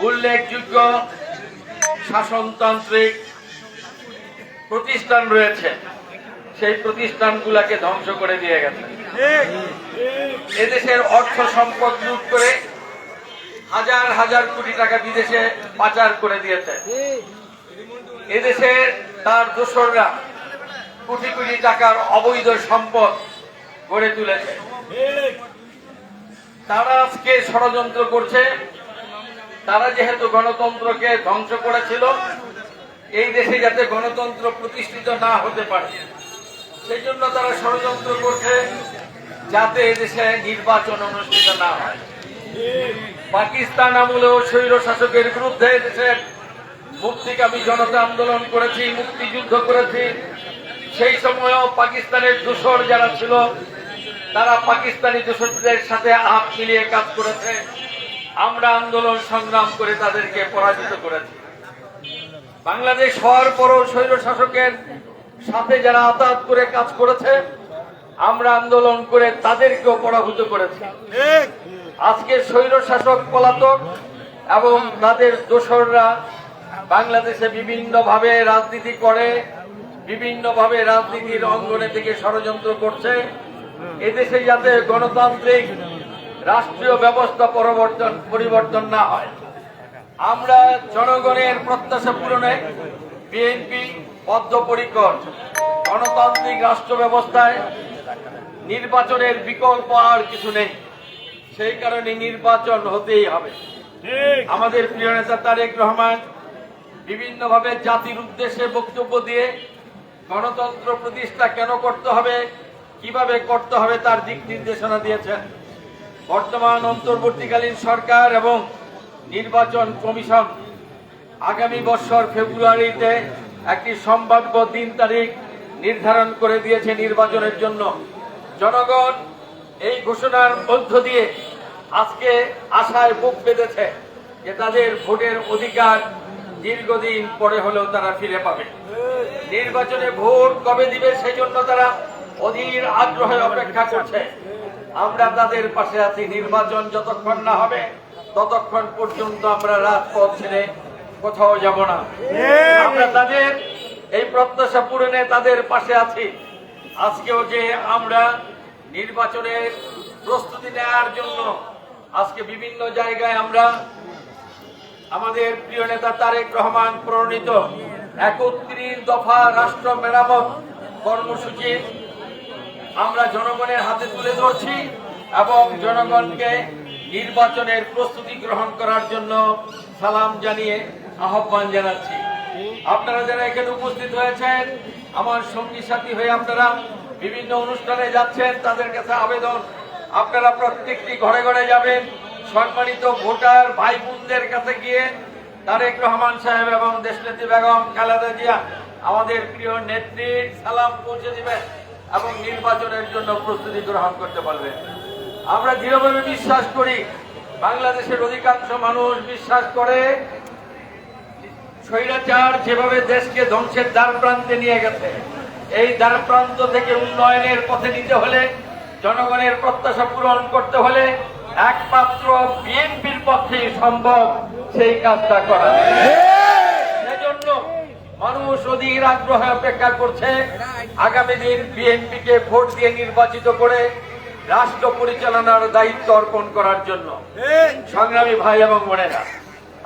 উল্লেখযোগ্য শাসনতান্ত্রিক প্রতিষ্ঠান রয়েছে, সেই প্রতিষ্ঠানগুলোকে ধ্বংস করে দিয়ে গেছে। এদেশের অর্থ সম্পদ লুট করে হাজার হাজার কোটি টাকা বিদেশে পাচার করে দিয়েছে। এদেশে তার দোসররা কোটি কোটি টাকার অবৈধ সম্পদ গড়ে তুলেছে। তারা আজকে ষড়যন্ত্র করছে। তারা যেহেতু গণতন্ত্রকে ধ্বংস করেছিল, এই দেশে যাতে গণতন্ত্র প্রতিষ্ঠিত না হতে পারে, সেই জন্য তারা ষড়যন্ত্র করছে যাতে এদেশে নির্বাচন অনুষ্ঠিত না হয়। পাকিস্তান আমলেও স্বৈর শাসকের বিরুদ্ধে দেশের মুক্তিকামী জনতা আন্দোলন করেছি, মুক্তিযুদ্ধ করেছি। সেই সময়ও পাকিস্তানের দোসর যারা ছিল, তারা পাকিস্তানি দোসরদের সাথে হাত মিলিয়ে কাজ করেছে। আমরা আন্দোলন সংগ্রাম করে তাদেরকে পরাজিত করেছি। বাংলাদেশ হওয়ার পরও স্বৈর শাসকের সাথে যারা আতাত করে কাজ করেছে, আমরা আন্দোলন করে তাদেরকেও পরাভূত করেছি। আজকে স্বৈর শাসক পলাতক এবং তাদের দোসররা বাংলাদেশে বিভিন্নভাবে রাজনীতি করে, বিভিন্নভাবে রাজনীতির অঙ্গনে থেকে ষড়যন্ত্র করছে। এদেশে যাতে গণতান্ত্রিক রাষ্ট্রীয় ব্যবস্থা পরিবর্তন না হয়, আমরা জনগণের প্রত্যাশা পূরণে বিএনপি বদ্ধপরিকর। গণতান্ত্রিক রাষ্ট্র ব্যবস্থায় নির্বাচনের বিকল্প আর কিছু নেই, সেই কারণে নির্বাচন হতেই হবে। আমাদের প্রিয় নেতা তারেক রহমান বিভিন্নভাবে জাতির উদ্দেশ্যে বক্তব্য দিয়ে গণতন্ত্র প্রতিষ্ঠা কেন করতে হবে, কিভাবে করতে হবে তার দিক নির্দেশনা দিয়েছেন। বর্তমান অন্তর্বর্তীকালীন সরকার এবং নির্বাচন কমিশন আগামী বছর ফেব্রুয়ারিতে একটি সম্ভাব্য দিন তারিখ নির্ধারণ করে দিয়েছে নির্বাচনের জন্য। জনগণ এই ঘোষণার মধ্য দিয়ে আজকে আশায় বুক বেঁধেছে যে তাদের ভোটের অধিকার দীর্ঘদিন পরে হলেও তারা ফিরে পাবে। নির্বাচনে ভোট কবে দিবে সেই জন্য তারা অধীর আগ্রহে অপেক্ষা করছে। আমরা তাদের পাশে আছি। নির্বাচন যতক্ষণ না হবে ততক্ষণ পর্যন্ত আমরা রাজপথ ছেড়ে কোথাও যাব না। আমরা তাদের এই প্রত্যাশা পূরণে তাদের পাশে আছি। আজকেও যে আমরা নির্বাচনের প্রস্তুতি নেওয়ার জন্য আজকে বিভিন্ন জায়গায় আমরা আমাদের প্রিয় নেতা তারেক রহমান প্রণীত ৩১ দফা রাষ্ট্র মেরামত কর্মসূচি আমরা জনগণের হাতে তুলে ধরছি এবং জনগণকে নির্বাচনের প্রস্তুতি গ্রহণ করার জন্য সালাম জানিয়ে আহ্বান জানাচ্ছি। আপনারা যারা এখানে উপস্থিত হয়েছেন, আমার সঙ্গী সাথী হয়ে আপনারা বিভিন্ন অনুষ্ঠানে যাচ্ছেন, তাদের কাছে আবেদন, আপনারা প্রত্যেকটি ঘরে ঘরে যাবেন। সম্মানিত ভোটার ভাই বোনদের কাছে গিয়ে তারেক রহমান সাহেব এবং দেশনেত্রী বেগম খালেদা জিয়া আমাদের প্রিয় নেত্রীর সালাম পৌঁছে দিবেন এবং নির্বাচনের জন্য প্রস্তুতি গ্রহণ করতে পারবেন। আমরা দৃঢ়ভাবে বিশ্বাস করি, বাংলাদেশের অধিকাংশ মানুষ বিশ্বাস করে, স্বৈরাচার যেভাবে দেশকে ধ্বংসের দ্বার প্রান্তে নিয়ে গেছে, এই দ্বার প্রান্ত থেকে উন্নয়নের পথে নিতে হলে, জনগণের প্রত্যাশা পূরণ করতে হলে একমাত্র বিএনপির পক্ষে সম্ভব সেই কাজটা করা। সেজন্য মানুষ অধীর আগ্রহে অপেক্ষা করছে আগামী দিন বিএনপিকে ভোট দিয়ে নির্বাচিত করে রাষ্ট্র পরিচালনার দায়িত্ব অর্পণ করার জন্য। সংগ্রামী ভাই এবং বোনেরা,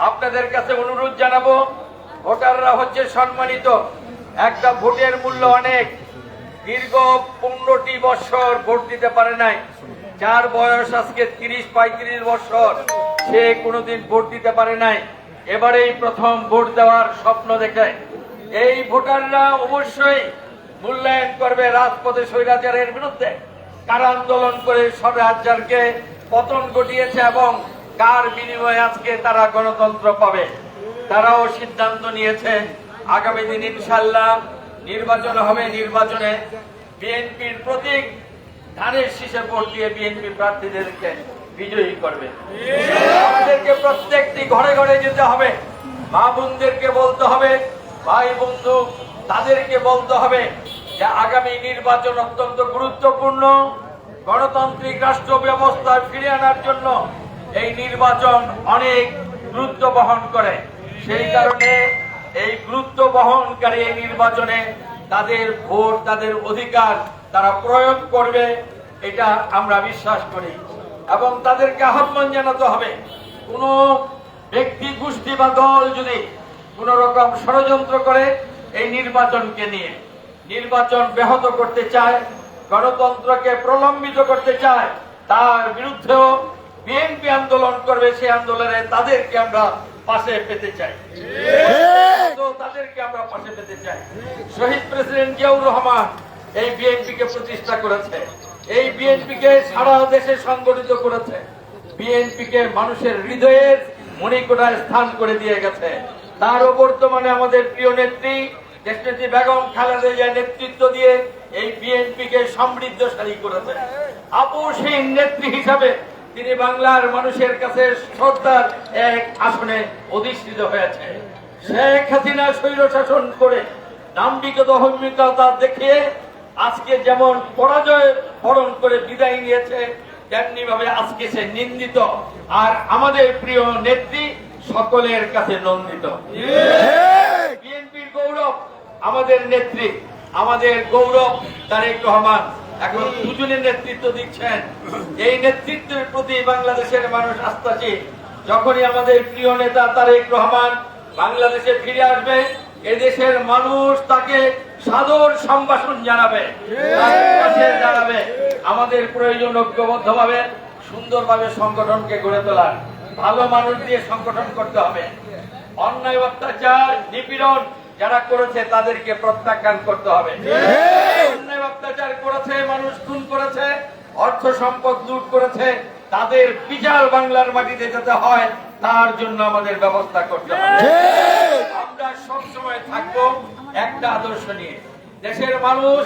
আপনাদের কাছে অনুরোধ জানাবো, ভোটাররা হচ্ছে সম্মানিত। একটা ভোটের মূল্য অনেক। দীর্ঘ 15টি বছর ভোট দিতে পারে নাই, যার বয়স আজকে 30-35 বছর, সে কোনোদিন ভোট দিতে পারে নাই, এবারেই প্রথম ভোট দেওয়ার স্বপ্ন দেখে। এই ভোটাররা অবশ্যই মূল্যায়ন করবে রাজপথে স্বৈরাচারের বিরুদ্ধে কারা আন্দোলন করে স্বৈরাচারকে পতন ঘটিয়েছে এবং কার বিনিময়ে আজকে তারা গণতন্ত্র পাবে। তারাও সিদ্ধান্ত নিয়েছে আগামী দিন ইনশাআল্লাহ নির্বাচন হবে। নির্বাচনে বিএনপির প্রতীক ধানের শীষে ভোট দিয়ে বিএনপি প্রার্থীদেরকে বিজয়ী করবে। আমাদেরকে প্রত্যেকটি ঘরে ঘরে যেতে হবে, মা বোনদেরকে বলতে হবে, ভাই বন্ধু তাদেরকে বলতে হবে যে আগামী নির্বাচন অত্যন্ত গুরুত্বপূর্ণ। গণতান্ত্রিক রাষ্ট্র ব্যবস্থা ফিরিয়ে আনার জন্য এই নির্বাচন অনেক গুরুত্ব বহন করে। সেই কারণে এই গুরুত্ব বহনকারী এই নির্বাচনে তাদের ভোট, তাদের অধিকার তারা প্রয়োগ করবে, এটা আমরা বিশ্বাস করি। এবং তাদেরকে আহ্বান জানাতে হবে, কোন ব্যক্তি, গোষ্ঠী বা দল যদি কোন রকম ষড়যন্ত্র করে এই নির্বাচনকে নিয়ে, নির্বাচন ব্যাহত করতে চায়, গণতন্ত্রকে প্রলম্বিত করতে চায়, তার বিরুদ্ধেও বিএনপি আন্দোলন করবে। সেই আন্দোলনে তাদেরকে আমরা পাশে পেতে চাই, তাদেরকে আমরা পাশে পেতে চাই। শহীদ প্রেসিডেন্ট জিয়াউর রহমান এই বিএনপিকে প্রতিষ্ঠা করেছে, এই বিএনপিকে সারা দেশে সংগঠিত করেছে, বিএনপিকে মানুষের হৃদয়ের মণিকোঠায় স্থান করে দিয়ে গেছে। তারও বর্তমানে আমাদের প্রিয় নেত্রী দেশনেত্রী বেগম খালেদা জিয়ার নেতৃত্ব দিয়ে এই বিএনপিকে সমৃদ্ধশালী করেছে। আপসহীন নেত্রী হিসাবে তিনি বাংলার মানুষের কাছে শ্রদ্ধার এক আসনে অধিষ্ঠিত হয়েছে। শেখ হাসিনা স্বৈর শাসন করে দাম্ভিকতা, অহংকার দেখিয়ে আজকে যেমন পরাজয় বরণ করে বিদায় নিয়েছে, তেমনি ভাবে আজকে সে নিন্দিত। আর আমাদের প্রিয় নেত্রী সকলের কাছে নন্দিত। বিএনপির গৌরব আমাদের নেত্রী, আমাদের গৌরব তারেক রহমান এখন দুজনের নেতৃত্ব দিচ্ছেন। এই নেতৃত্বের প্রতি বাংলাদেশের মানুষ আস্থাশীল। যখনই আমাদের প্রিয় নেতা তারেক রহমান বাংলাদেশে ফিরে আসবে, এদেশের মানুষ তাকে সাদর সম্ভাষণ জানাবে, জানাবে। আমাদের প্রয়োজন ঐক্যবদ্ধভাবে সুন্দরভাবে সংগঠনকে গড়ে তোলার, ভালো মানুষ দিয়ে সংগঠন করতে হবে। অন্যায়, অত্যাচার, নিপীড়ন যারা করেছে তাদেরকে প্রত্যাখ্যান করতে হবে। অন্যায় অত্যাচার করেছে, মানুষ খুন করেছে, অর্থ সম্পদ লুট করেছে, তাদের বিচার বাংলার মাটিতে যেতে হয়, তার জন্য আমাদের ব্যবস্থা করতে হবে। আমরা সবসময় থাকবো একটা আদর্শ নিয়ে, দেশের মানুষ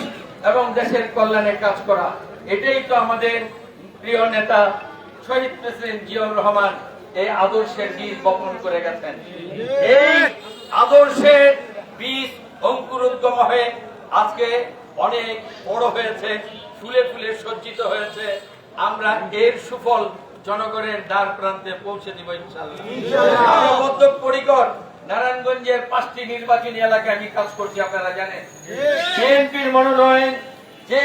এবং দেশের কল্যাণে কাজ করা। এটাই তো আমাদের প্রিয় নেতা শহীদ প্রেসিডেন্ট জিয়াউর রহমান এই আদর্শের বীজ বপন করে গেছেন। এই আদর্শের বীজ অঙ্কুরোদ্গম হয়ে আজকে অনেক বড় হয়েছে, ফুলে ফুলে সজ্জিত হয়েছে। আমরা এর সুফল জনগণের দ্বার প্রান্তে পৌঁছে দিব ইনশাআল্লাহ। আমরা বদ্ধপরিকর। নারায়ণগঞ্জের 5টি নির্বাচনী এলাকায় আমি কাজ করছি, আপনারা জানেন। বিএনপির মনোনয়ন যে